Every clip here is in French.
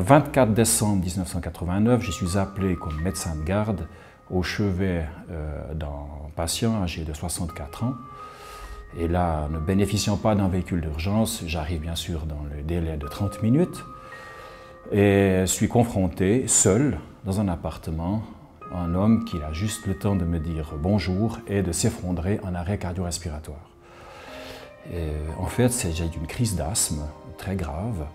24 décembre 1989, je suis appelé comme médecin de garde au chevet d'un patient âgé de 64 ans. Et là, ne bénéficiant pas d'un véhicule d'urgence, j'arrive bien sûr dans le délai de 30 minutes et suis confronté, seul, dans un appartement, à un homme qui a juste le temps de me dire bonjour et de s'effondrer en arrêt cardio-respiratoire. En fait, j'ai eu une crise d'asthme très grave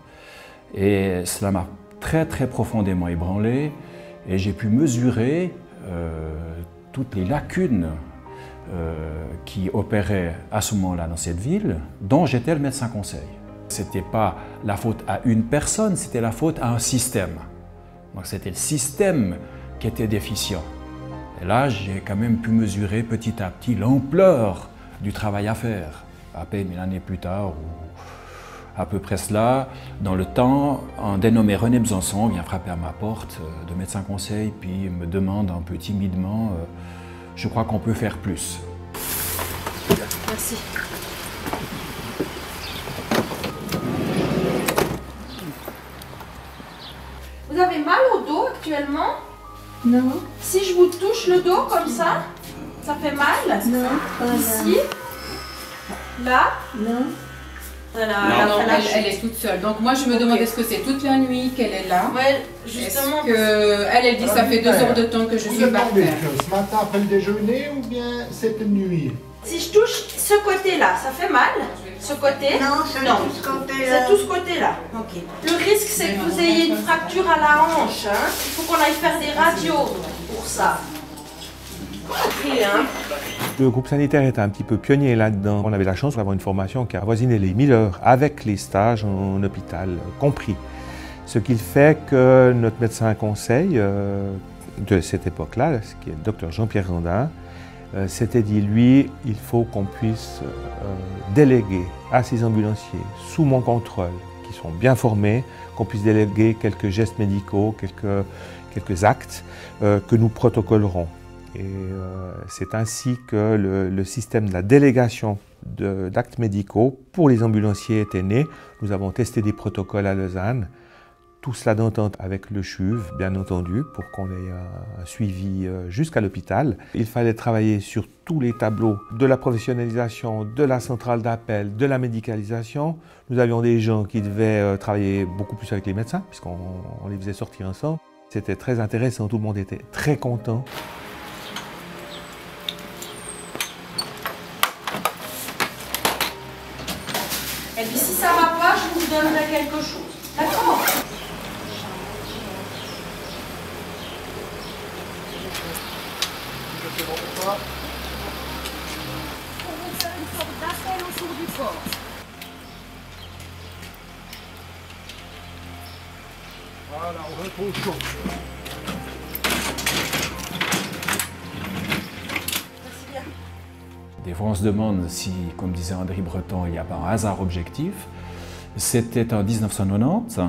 et cela m'a très profondément ébranlé et j'ai pu mesurer toutes les lacunes qui opéraient à ce moment-là dans cette ville, dont j'étais le médecin conseil. Ce n'était pas la faute à une personne, c'était la faute à un système. Donc c'était le système qui était déficient. Et là, j'ai quand même pu mesurer petit à petit l'ampleur du travail à faire. À peine une année plus tard, ou à peu près cela, dans le temps, un dénommé René Besançon vient frapper à ma porte de médecin conseil, puis me demande un peu timidement « Je crois qu'on peut faire plus ». Merci. Vous avez mal au dos actuellement? Non. Si je vous touche le dos comme ça fait mal? Non, pas ici? Là? Non. Voilà, non, elle est toute seule. Donc moi je me demande est-ce que c'est toute la nuit qu'elle est là? Ouais, justement. Elle dit ça fait 2 heures de temps que je suis par terre. Ce matin après le déjeuner ou bien cette nuit? Si je touche ce côté-là, ça fait mal? Ce côté? Non, c'est tout ce côté-là. C'est tout ce côté-là. Ok. Le risque, c'est que vous ayez une fracture à la hanche. Hein. Il faut qu'on aille faire des radios pour ça. Ok, hein. Le groupe sanitaire était un petit peu pionnier là-dedans. On avait la chance d'avoir une formation qui avoisinait les 1000 heures, avec les stages en hôpital compris. Ce qui fait que notre médecin conseil de cette époque-là, qui est le docteur Jean-Pierre Randin, s'était dit, lui, il faut qu'on puisse déléguer à ces ambulanciers, sous mon contrôle, qui sont bien formés, qu'on puisse déléguer quelques gestes médicaux, quelques actes que nous protocolerons. Et c'est ainsi que le système de la délégation d'actes médicaux pour les ambulanciers était né. Nous avons testé des protocoles à Lausanne, tout cela d'entente avec le CHUV, bien entendu, pour qu'on ait un suivi jusqu'à l'hôpital. Il fallait travailler sur tous les tableaux de la professionnalisation, de la centrale d'appel, de la médicalisation. Nous avions des gens qui devaient travailler beaucoup plus avec les médecins, puisqu'on les faisait sortir ensemble. C'était très intéressant, tout le monde était très content. Et puis si ça ne va pas, je vous donnerai quelque chose. D'accord? Pour vous faire une sorte d'appel autour du corps. Voilà, on retrouve chaud. Merci bien. Des fois, on se demande si, comme disait André Breton, il n'y a pas un hasard objectif. C'était en 1990,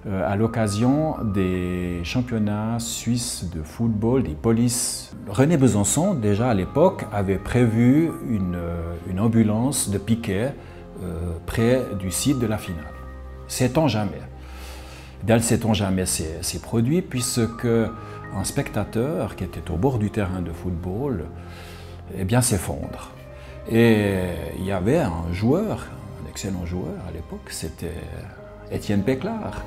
à l'occasion des championnats suisses de football, des polices. René Besançon, déjà à l'époque, avait prévu une ambulance de piquet près du site de la finale. Sait-on jamais? Dans le sait-on jamais s'est produit, puisque un spectateur qui était au bord du terrain de football eh bien, s'effondre. Et il y avait un joueur, un excellent joueur à l'époque, c'était Étienne Péclard.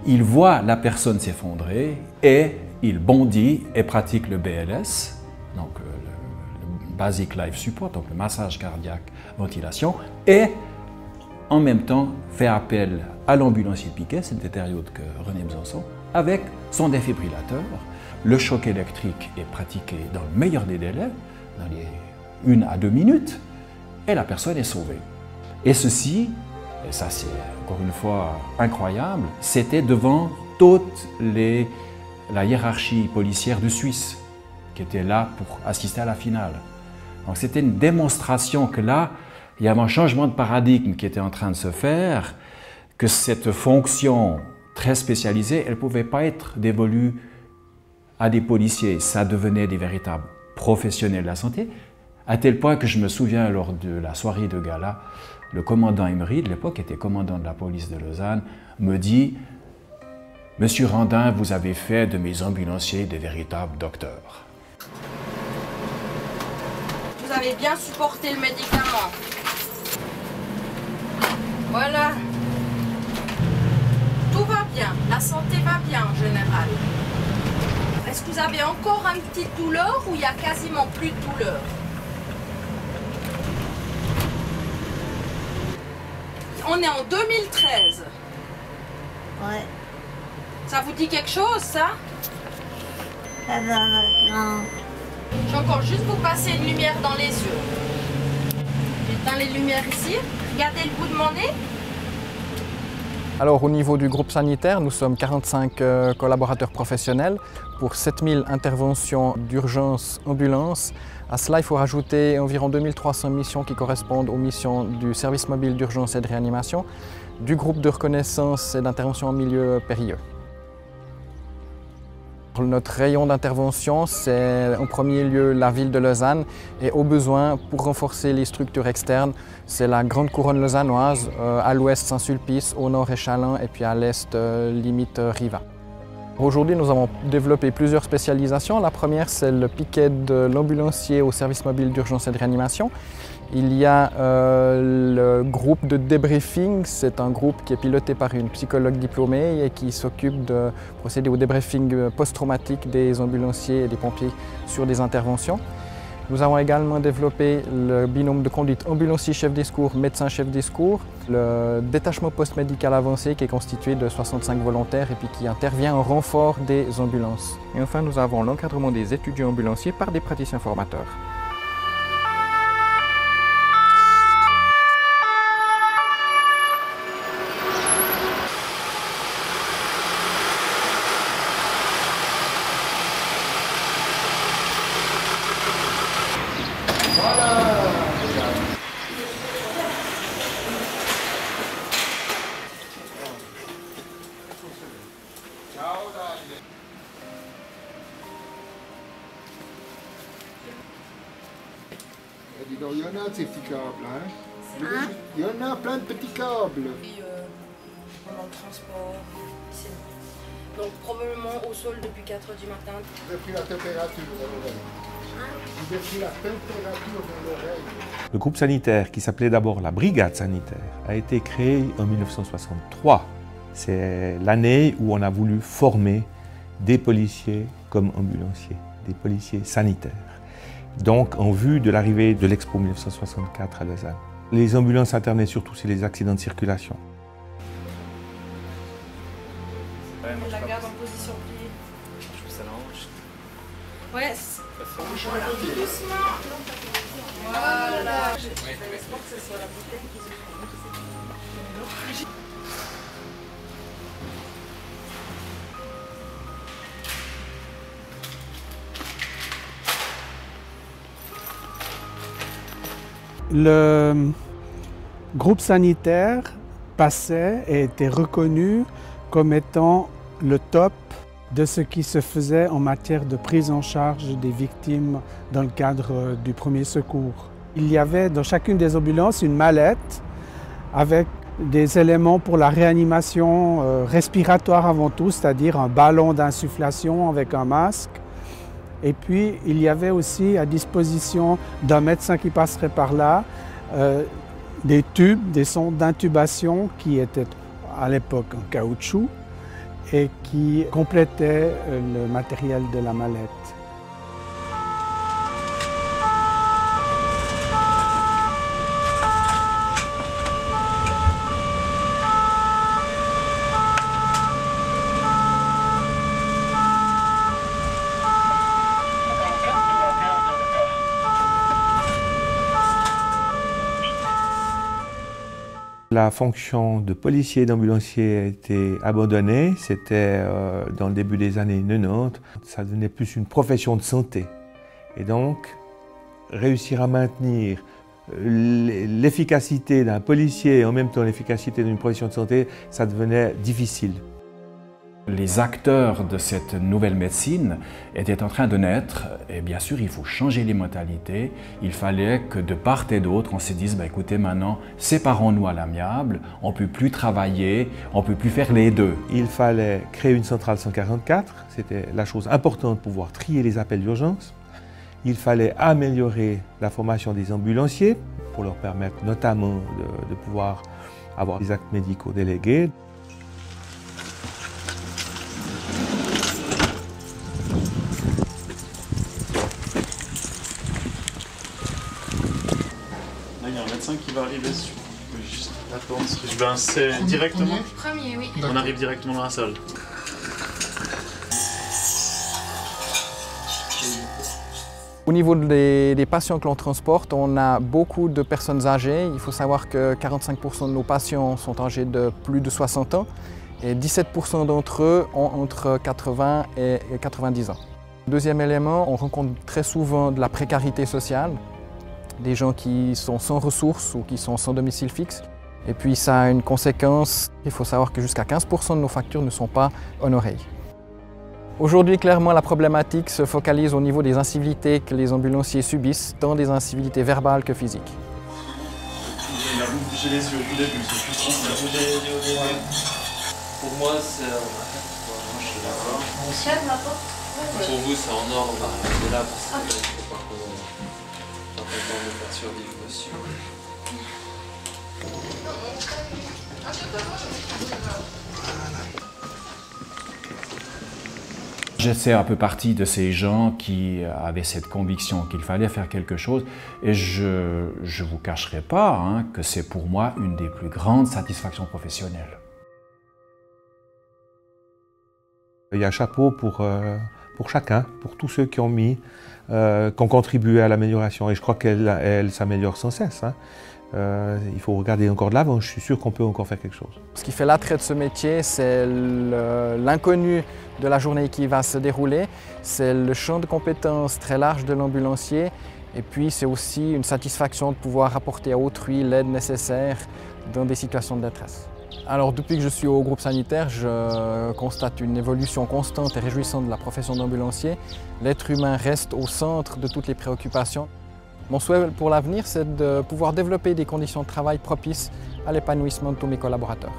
Il voit la personne s'effondrer et il bondit et pratique le BLS, donc le Basic Life Support, donc le massage cardiaque, ventilation, et en même temps fait appel à l'ambulancier Piquet, c'est une période que René Besançon, avec son défibrillateur. Le choc électrique est pratiqué dans le meilleur des délais, dans les 1 à 2 minutes, et la personne est sauvée. Et ceci, et ça c'est encore une fois incroyable, c'était devant toute la hiérarchie policière de Suisse, qui était là pour assister à la finale. Donc c'était une démonstration que là, il y avait un changement de paradigme qui était en train de se faire, que cette fonction très spécialisée, elle ne pouvait pas être dévolue à des policiers. Ça devenait des véritables professionnels de la santé, à tel point que je me souviens lors de la soirée de gala, le commandant Emery, de l'époque était commandant de la police de Lausanne, me dit Monsieur Randin, vous avez fait de mes ambulanciers des véritables docteurs. Vous avez bien supporté le médicament. Voilà. Tout va bien, la santé va bien en général. Est-ce que vous avez encore un petit douleur ou il n'y a quasiment plus de douleur? On est en 2013. Ouais. Ça vous dit quelque chose, ça? Non. Je vais encore juste vous passer une lumière dans les yeux. J'éteins les lumières ici. Regardez le bout de mon nez. Alors au niveau du groupe sanitaire, nous sommes 45 collaborateurs professionnels pour 7000 interventions d'urgence ambulance. À cela, il faut rajouter environ 2300 missions qui correspondent aux missions du service mobile d'urgence et de réanimation, du groupe de reconnaissance et d'intervention en milieu périlleux. Notre rayon d'intervention, c'est en premier lieu la ville de Lausanne et au besoin, pour renforcer les structures externes, c'est la grande couronne lausannoise, à l'ouest Saint-Sulpice, au nord Échallens et puis à l'est limite Riva. Aujourd'hui, nous avons développé plusieurs spécialisations. La première, c'est le piquet de l'ambulancier au service mobile d'urgence et de réanimation. Il y a le groupe de débriefing, c'est un groupe qui est piloté par une psychologue diplômée et qui s'occupe de procéder au débriefing post-traumatique des ambulanciers et des pompiers sur des interventions. Nous avons également développé le binôme de conduite ambulancier-chef des secours, médecin-chef des secours, le détachement post-médical avancé qui est constitué de 65 volontaires et puis qui intervient en renfort des ambulances. Et enfin, nous avons l'encadrement des étudiants ambulanciers par des praticiens formateurs. Dis donc, il y en a de ces petits câbles, hein? Il y en a plein de petits câbles. Pendant le transport, ici. Donc probablement au sol depuis 4 h du matin. Vous avez pris la température dans l'oreille. Vous avez pris la température dans l'oreille. Le groupe sanitaire, qui s'appelait d'abord la brigade sanitaire, a été créé en 1963. C'est l'année où on a voulu former des policiers comme ambulanciers, des policiers sanitaires. Donc en vue de l'arrivée de l'Expo 1964 à Lausanne. Les ambulances internes, surtout, c'est les accidents de circulation. On la garde en position pliée. Je trouve que ça l'arrange. Ouais. Voilà, tout doucement. Voilà. J'espère que ce soit la bouteille qui se fait. Le groupe sanitaire passait et était reconnu comme étant le top de ce qui se faisait en matière de prise en charge des victimes dans le cadre du premier secours. Il y avait dans chacune des ambulances une mallette avec des éléments pour la réanimation respiratoire avant tout, c'est-à-dire un ballon d'insufflation avec un masque. Et puis, il y avait aussi à disposition d'un médecin qui passerait par là des tubes, des sondes d'intubation qui étaient à l'époque en caoutchouc et qui complétaient le matériel de la mallette. La fonction de policier et d'ambulancier a été abandonnée, c'était dans le début des années 90. Ça devenait plus une profession de santé. Et donc, réussir à maintenir l'efficacité d'un policier et en même temps l'efficacité d'une profession de santé, ça devenait difficile. Les acteurs de cette nouvelle médecine étaient en train de naître et bien sûr il faut changer les mentalités. Il fallait que de part et d'autre on se dise écoutez maintenant séparons-nous à l'amiable, on ne peut plus travailler, on ne peut plus faire les deux. Il fallait créer une centrale 144, c'était la chose importante de pouvoir trier les appels d'urgence. Il fallait améliorer la formation des ambulanciers pour leur permettre notamment de pouvoir avoir des actes médicaux délégués. Là, il y a un médecin qui va arriver. Je peux juste attendre. Je vais insérer directement. Premier, oui. On arrive directement dans la salle. Au niveau des patients que l'on transporte, on a beaucoup de personnes âgées. Il faut savoir que 45% de nos patients sont âgés de plus de 60 ans et 17% d'entre eux ont entre 80 et 90 ans. Deuxième élément, on rencontre très souvent de la précarité sociale, des gens qui sont sans ressources ou qui sont sans domicile fixe. Et puis ça a une conséquence, il faut savoir que jusqu'à 15% de nos factures ne sont pas honorées. Aujourd'hui, clairement, la problématique se focalise au niveau des incivilités que les ambulanciers subissent, tant des incivilités verbales que physiques. J'ai les yeux, je l'ai vu, c'est puissant. Pour moi, c'est... Moi, je suis d'accord. Pour vous, c'est en ordre, on va rester là parce que il ne faut pas qu'on tente de faire survivre monsieur. Je fais un peu partie de ces gens qui avaient cette conviction qu'il fallait faire quelque chose et je ne vous cacherai pas que c'est pour moi une des plus grandes satisfactions professionnelles. Il y a un chapeau pour chacun, pour tous ceux qui ont contribué à l'amélioration et je crois qu'elle s'améliore sans cesse. Il faut regarder encore de l'avant, je suis sûr qu'on peut encore faire quelque chose. Ce qui fait l'attrait de ce métier, c'est l'inconnu de la journée qui va se dérouler, c'est le champ de compétences très large de l'ambulancier et puis c'est aussi une satisfaction de pouvoir apporter à autrui l'aide nécessaire dans des situations de détresse. Alors depuis que je suis au groupe sanitaire, je constate une évolution constante et réjouissante de la profession d'ambulancier. L'être humain reste au centre de toutes les préoccupations. Mon souhait pour l'avenir, c'est de pouvoir développer des conditions de travail propices à l'épanouissement de tous mes collaborateurs.